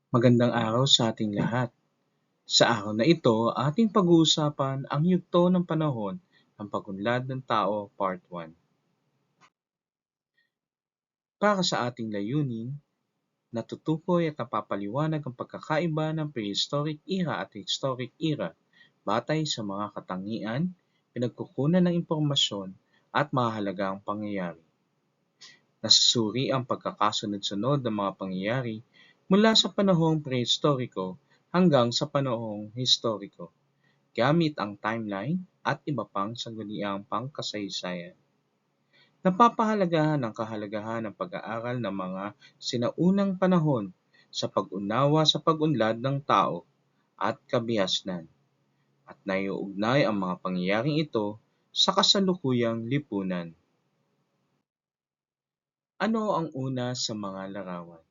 Magandang araw sa ating lahat. Sa araw na ito, ating pag-uusapan ang yugto ng panahon ng pag-unlad ng tao, Part 1. Para sa ating layunin, natutukoy at napapaliwanag ang pagkakaiba ng prehistoric era at historic era batay sa mga katangian, pinagkukunan ng impormasyon at mahalagang pangyayari. Nasusuri ang pagkakasunod-sunod ng mga pangyayari mula sa panahong prehistoriko hanggang sa panahong historiko, gamit ang timeline at iba pang sangguniang pangkasaysayan. Napapahalagahan ang kahalagahan ng pag-aaral ng mga sinaunang panahon sa pag-unawa sa pag-unlad ng tao at kabihasnan, at naiuugnay ang mga pangyayaring ito sa kasalukuyang lipunan. Ano ang una sa mga larawan?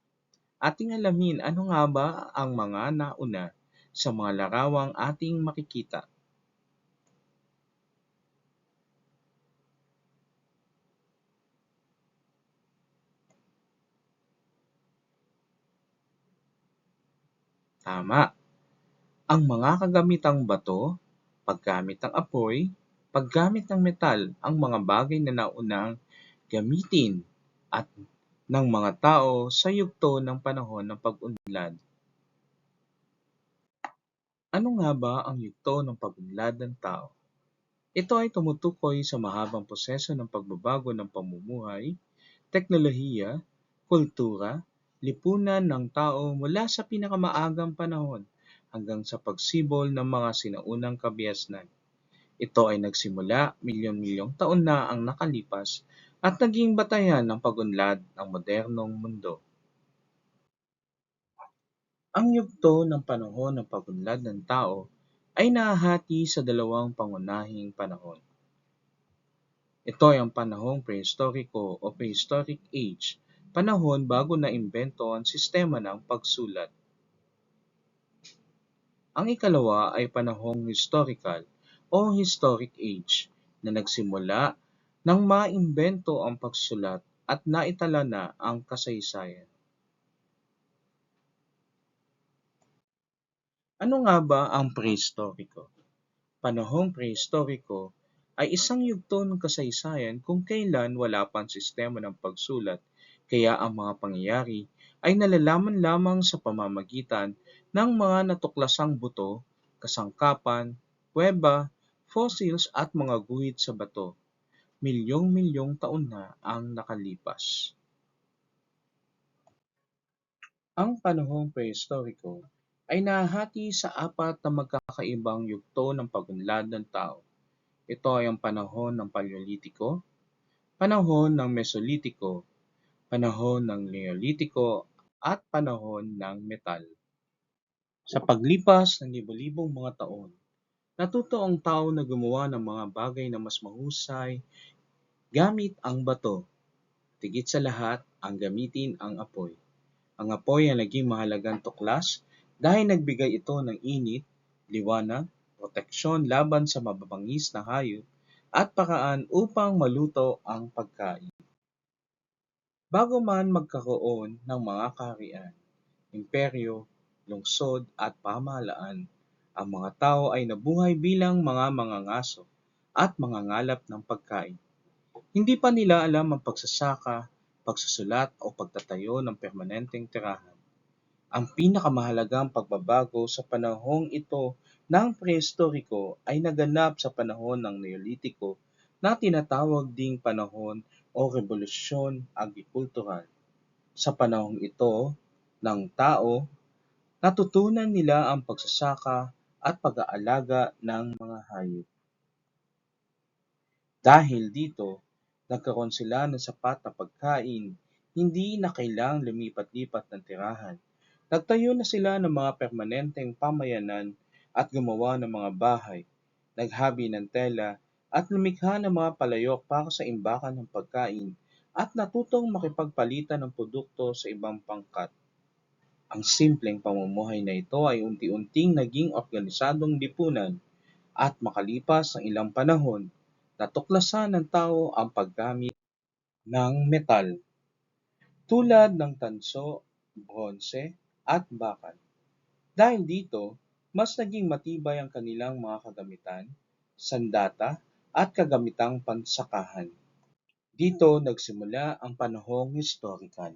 Ating alamin ano nga ba ang mga nauna sa mga larawang ating makikita. Tama, ang mga kagamitang bato, paggamit ng apoy, paggamit ng metal ang mga bagay na naunang gamitin at ng mga tao sa yugto ng panahon ng pag-unlad. Ano nga ba ang yugto ng pag-unlad ng tao? Ito ay tumutukoy sa mahabang proseso ng pagbabago ng pamumuhay, teknolohiya, kultura, lipunan ng tao mula sa pinakamaagang panahon hanggang sa pagsibol ng mga sinaunang kabihasnan. Ito ay nagsimula milyon-milyong taon na ang nakalipas at naging batayan ng pag-unlad ng modernong mundo. Ang yugto ng panahon ng pag-unlad ng tao ay nahahati sa dalawang pangunahing panahon. Ito ay ang panahong prehistoriko o prehistoric age, panahon bago naimbento ang sistema ng pagsulat. Ang ikalawa ay panahong historical o historic age na nagsimula nang maimbento ang pagsulat at naitala na ang kasaysayan. Ano nga ba ang prehistoriko? Panahong prehistoriko ay isang yugto ng kasaysayan kung kailan wala pang sistema ng pagsulat, kaya ang mga pangyayari ay nalalaman lamang sa pamamagitan ng mga natuklasang buto, kasangkapan, kuweba, fossils at mga guhit sa bato. Milyong-milyong taon na ang nakalipas. Ang panahong prehistoriko ay nahahati sa apat na magkakaibang yugto ng pag-unlad ng tao. Ito ay ang panahon ng Paleolitiko, panahon ng Mesolitiko, panahon ng Neolitiko, at panahon ng Metal. Sa paglipas ng libo-libong mga taon, natuto ang tao na gumawa ng mga bagay na mas mahusay gamit ang bato. Tigit sa lahat, ang gamitin ang apoy. Ang apoy ay naging mahalagang tuklas dahil nagbigay ito ng init, liwanag, proteksyon laban sa mababangis na hayop, at paraan upang maluto ang pagkain. Bago man magkaroon ng mga kaharian, imperyo, lungsod at pamahalaan, ang mga tao ay nabuhay bilang mga mangangaso at mangangalap ng pagkain. Hindi pa nila alam ang pagsasaka, pagsusulat o pagtatayo ng permanenteng tirahan. Ang pinakamahalagang pagbabago sa panahong ito ng prehistoriko ay naganap sa panahon ng Neolitiko na tinatawag ding panahon o rebolusyon agrikultural. Sa panahong ito ng tao, natutunan nila ang pagsasaka at pag-aalaga ng mga hayop. Dahil dito, nagkaroon sila ng sapat na pagkain, hindi na kailangang lumipat-lipat ng tirahan. Nagtayo na sila ng mga permanenteng pamayanan at gumawa ng mga bahay, naghabi ng tela at lumikha ng mga palayok para sa imbakan ng pagkain at natutong makipagpalitan ng produkto sa ibang pangkat. Ang simpleng pamumuhay na ito ay unti-unting naging organisadong lipunan at makalipas ang ilang panahon, natuklasan ng tao ang paggamit ng metal tulad ng tanso, bronse, at bakal. Dahil dito, mas naging matibay ang kanilang mga kagamitan, sandata, at kagamitang pansakahan. Dito nagsimula ang panahong historikal.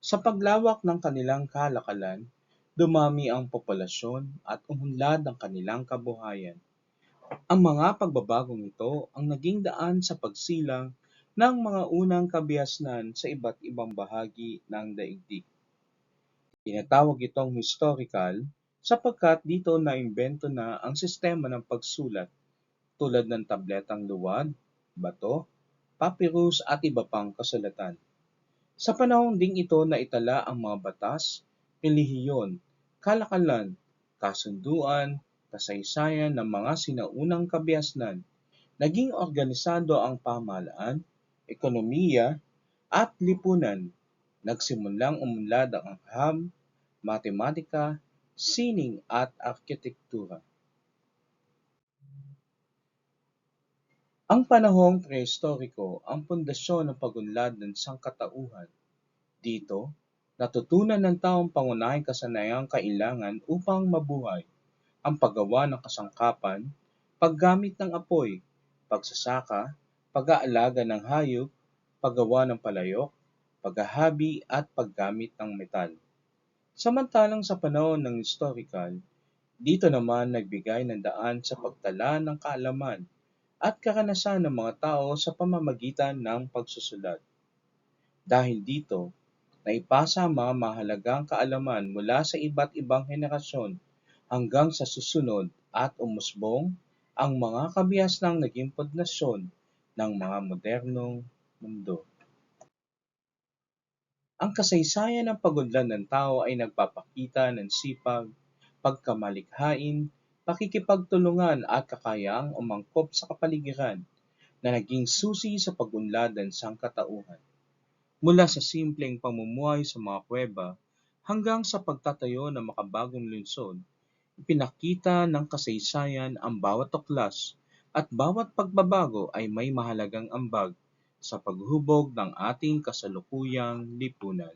Sa paglawak ng kanilang kalakalan, dumami ang populasyon at umunlad ang kanilang kabuhayan. Ang mga pagbabagong ito ang naging daan sa pagsilang ng mga unang kabihasnan sa iba't ibang bahagi ng daigdig. Tinatawag itong historical sapagkat dito naimbento na ang sistema ng pagsulat tulad ng tabletang luwad, bato, papyrus at iba pang kasulatan. Sa panahon ding ito naitala ang mga batas, relihiyon, kalakalan, kasunduan, kasaysayan ng mga sinaunang kabihasnan. Naging organisado ang pamahalaan, ekonomiya, at lipunan. Nagsimulang umunlad ang agham, matematika, sining at arkitektura. Ang panahong prehistoriko ang pundasyon ng pagunlad ng sangkatauhan. Dito, natutunan ng taong pangunahing kasanayang kailangan upang mabuhay, ang paggawa ng kasangkapan, paggamit ng apoy, pagsasaka, pag-aalaga ng hayop, paggawa ng palayok, paghahabi at paggamit ng metal. Samantalang sa panahon ng historical, dito naman nagbigay ng daan sa pagtala ng kaalaman at karanasan ng mga tao sa pamamagitan ng pagsusulat. Dahil dito, naipasa ang mga mahalagang kaalaman mula sa iba't ibang henerasyon hanggang sa susunod at umusbong ang mga kabihasnang naging pundasyon ng mga modernong mundo. Ang kasaysayan ng pagunlad ng tao ay nagpapakita ng sipag, pagkamalikhain, pakikipagtulungan at kakayaang umangkop sa kapaligiran na naging susi sa pagunlad ng sangkatauhan. Mula sa simpleng pamumuhay sa mga kuweba hanggang sa pagtatayo ng makabagong lungsod, ipinakita ng kasaysayan ang bawat tuklas at bawat pagbabago ay may mahalagang ambag sa paghubog ng ating kasalukuyang lipunan.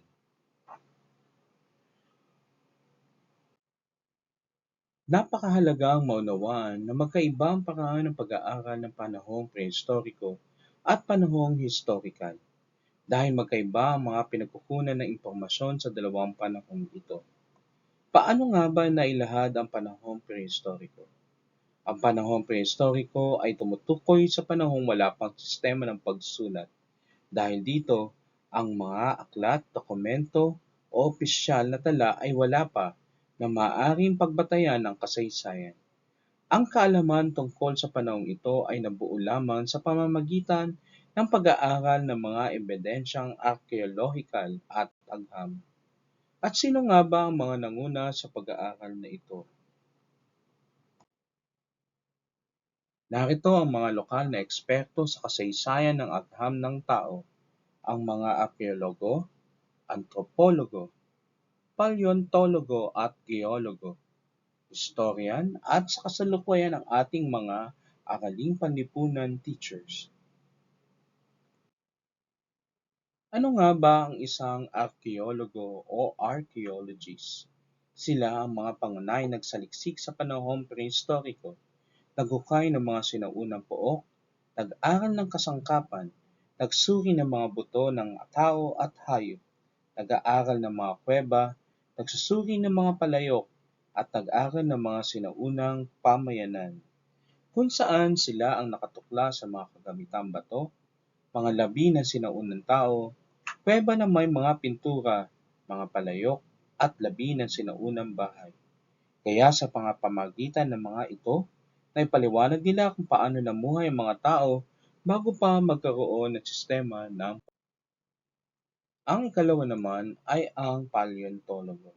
Napakahalagang maunawaan na magkaiba ang paraan ng pag-aaral ng panahong prehistoriko at panahong historikal dahil magkaiba ang mga pinagkukunan ng impormasyon sa dalawang panahong ito. Paano nga ba nailahad ang panahong prehistoriko? Ang panahong prehistoriko ay tumutukoy sa panahong wala pang sistema ng pagsusulat. Dahil dito, ang mga aklat, dokumento o opisyal na tala ay wala pa na maaaring pagbatayan ng kasaysayan. Ang kaalaman tungkol sa panahong ito ay nabuo lamang sa pamamagitan ng pag-aaral ng mga ebidensyang arkeolohikal at agham. At sino nga ba ang mga nanguna sa pag-aaral na ito? Narito ang mga lokal na eksperto sa kasaysayan ng agham ng tao, ang mga arkeologo, antropologo, paleontologo at geologo, historian at sa kasalukuyan ang ating mga araling panlipunan teachers. Ano nga ba ang isang arkeologo o archaeologist? Sila ang mga pangunahing nagsaliksik sa panahong prehistoriko, naghukay ng mga sinaunang pook, nag-aral ng kasangkapan, nagsuri ng mga buto ng tao at hayop, nag-aaral ng mga kuweba, nagsusuri ng mga palayok, at nag-aral ng mga sinaunang pamayanan, kung saan sila ang nakatukla sa mga kagamitang bato, mga labi ng sinaunang tao, kuweba na may mga pintura, mga palayok, at labi ng sinaunang bahay. Kaya sa pamamagitan ng mga ito, naipaliwanag nila kung paano namuhay ang mga tao bago pa magkaroon ng sistema ng. Ang ikalawa naman ay ang paleontologo.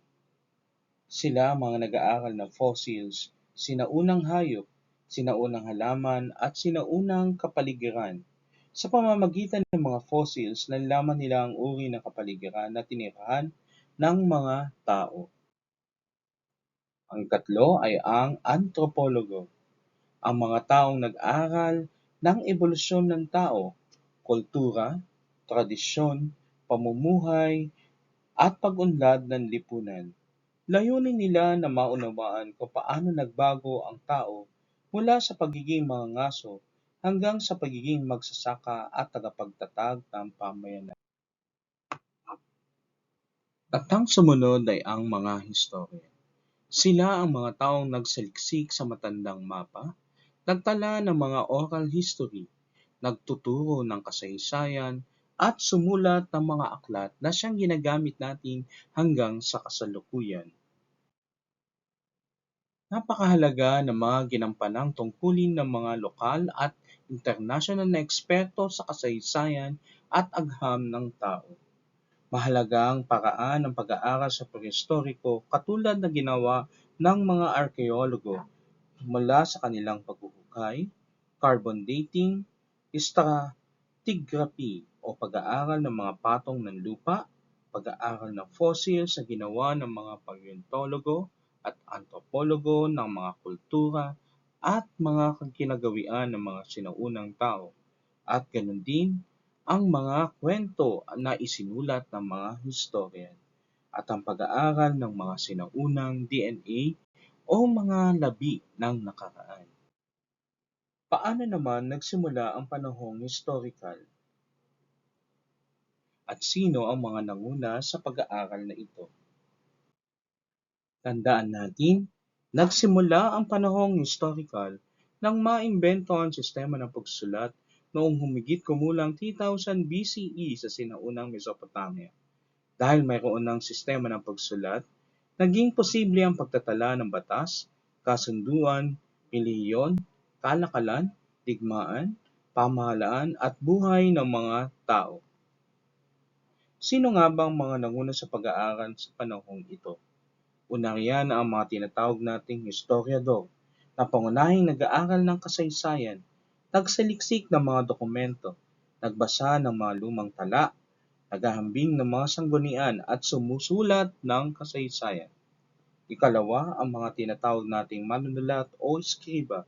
Sila ang mga nag-aaral ng fossils, sinaunang hayop, sinaunang halaman at sinaunang kapaligiran. Sa pamamagitan ng mga fossils, nalalaman nila ang uri ng kapaligiran na tinirahan ng mga tao. Ang ikatlo ay ang antropologo, ang mga taong nag-aral ng ebolusyon ng tao, kultura, tradisyon, pamumuhay, at pag-unlad ng lipunan. Layunin nila na maunawaan kung paano nagbago ang tao mula sa pagiging mangangaso hanggang sa pagiging magsasaka at tagapagtatag ng pamayanan. At ang sumunod ay ang mga historia. Sila ang mga taong nagsaliksik sa matandang mapa, nagtala ng mga oral history, nagtuturo ng kasaysayan, at sumulat ng mga aklat na siyang ginagamit natin hanggang sa kasalukuyan. Napakahalaga ng mga ginampanang tungkulin ng mga lokal at internasyonal na eksperto sa kasaysayan at agham ng tao. Mahalaga ang paraan ng pag-aaral sa prehistoriko katulad na ginawa ng mga arkeologo mula sa kanilang paghuhukay, carbon dating, stratigraphy o pag-aaral ng mga patong ng lupa, pag-aaral ng fossil sa ginawa ng mga paleontologo at antropologo ng mga kultura at mga kinagawian ng mga sinaunang tao, at ganoon din ang mga kwento na isinulat ng mga historian at ang pag-aaral ng mga sinaunang DNA o mga labi ng nakaraan. Paano naman nagsimula ang panahong historikal at sino ang mga nanguna sa pag-aaral na ito? Tandaan natin, nagsimula ang panahong historikal nang maimbento ang sistema ng pagsusulat noong humigit kumulang 3000 BCE sa sinaunang Mesopotamia. Dahil mayroon ng sistema ng pagsulat, naging posible ang pagtatala ng batas, kasunduan, relihiyon, kalakalan, digmaan, pamahalaan at buhay ng mga tao. Sino nga ba ang mga nanguna sa pag-aaral sa panahong ito? Una riyan ang mga tinatawag nating historiador na pangunahing nag-aaral ng kasaysayan, nagsaliksik ng mga dokumento, nagbasa ng mga lumang tala, naghahambing ng mga sanggunian at sumusulat ng kasaysayan. Ikalawa, ang mga tinatawag nating manunulat o eskriba.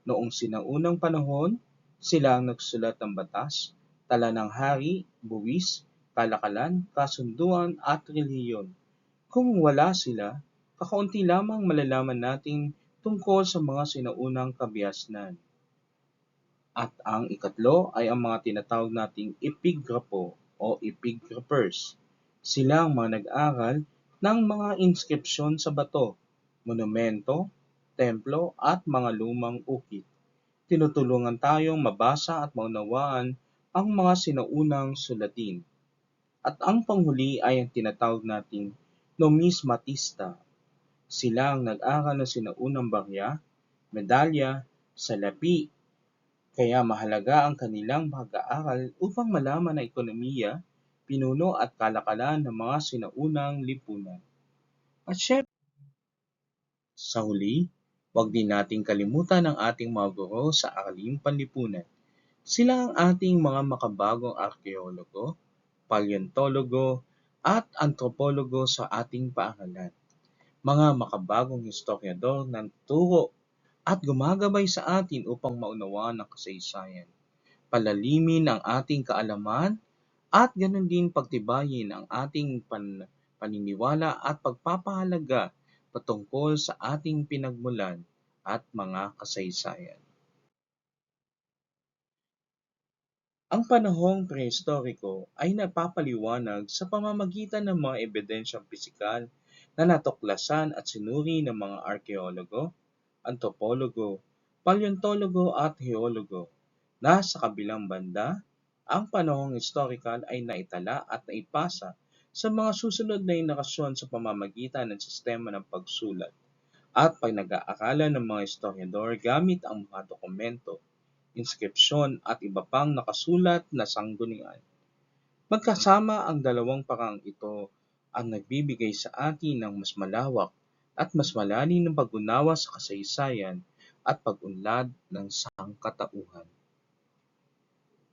Noong sinaunang panahon, sila ang nagsulat ng batas, tala ng hari, buwis, kalakalan, kasunduan at relihiyon. Kung wala sila, kakaunti lamang malalaman natin tungkol sa mga sinaunang kabiasnan. At ang ikatlo ay ang mga tinatawag nating epigrapo o epigraphers. Sila ang mga nag-aral ng mga inskripsyon sa bato, monumento, templo at mga lumang ukit. Tinutulungan tayong mabasa at maunawaan ang mga sinaunang sulatin. At ang panghuli ay ang tinatawag nating numismatista. Sila ang nag-aral ng sinaunang barya, medalya, salapi, kaya mahalaga ang kanilang pag-aaral upang malaman ang ekonomiya, pinuno at kalakalan ng mga sinaunang lipunan. At syempre, sa huli, huwag din nating kalimutan ang ating mga guro sa araling panlipunan. Sila ang ating mga makabagong arkeologo, paleontologo, at antropologo sa ating paaralan. Mga makabagong historiador na turo at gumagabay sa atin upang maunawaan ang kasaysayan, palalimin ang ating kaalaman, at ganoon din pagtibayin ang ating paniniwala at pagpapahalaga patungkol sa ating pinagmulan at mga kasaysayan. Ang panahong prehistoriko ay napapaliwanag sa pamamagitan ng mga ebidensyang pisikal na natuklasan at sinuri ng mga arkeologo, antropologo, paleontologo at geologo na sa kabilang banda, ang panahong historikal ay naitala at naipasa sa mga susunod na henerasyon sa pamamagitan ng sistema ng pagsulat at pag-aaralan ng mga historiador gamit ang mga dokumento, inskripsyon at iba pang nakasulat na sanggunian. Magkasama ang dalawang paraang ito ang nagbibigay sa atin ng mas malawak at mas malalim ng pag-unawa sa kasaysayan at pag-unlad ng sangkatauhan.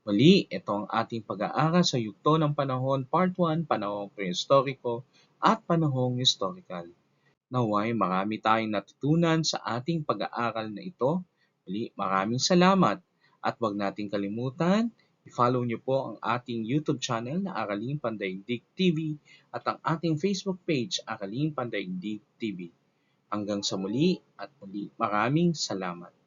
Muli, ito ang ating pag-aaral sa yugto ng panahon Part 1, Panahong Prehistoriko at Panahong Historikal. Naway marami tayong natutunan sa ating pag-aaral na ito. Muli, maraming salamat at huwag nating kalimutan, I-follow niyo po ang ating YouTube channel na Araling Pandaigdig TV at ang ating Facebook page Araling Pandaigdig TV. Hanggang sa muli at muli, maraming salamat.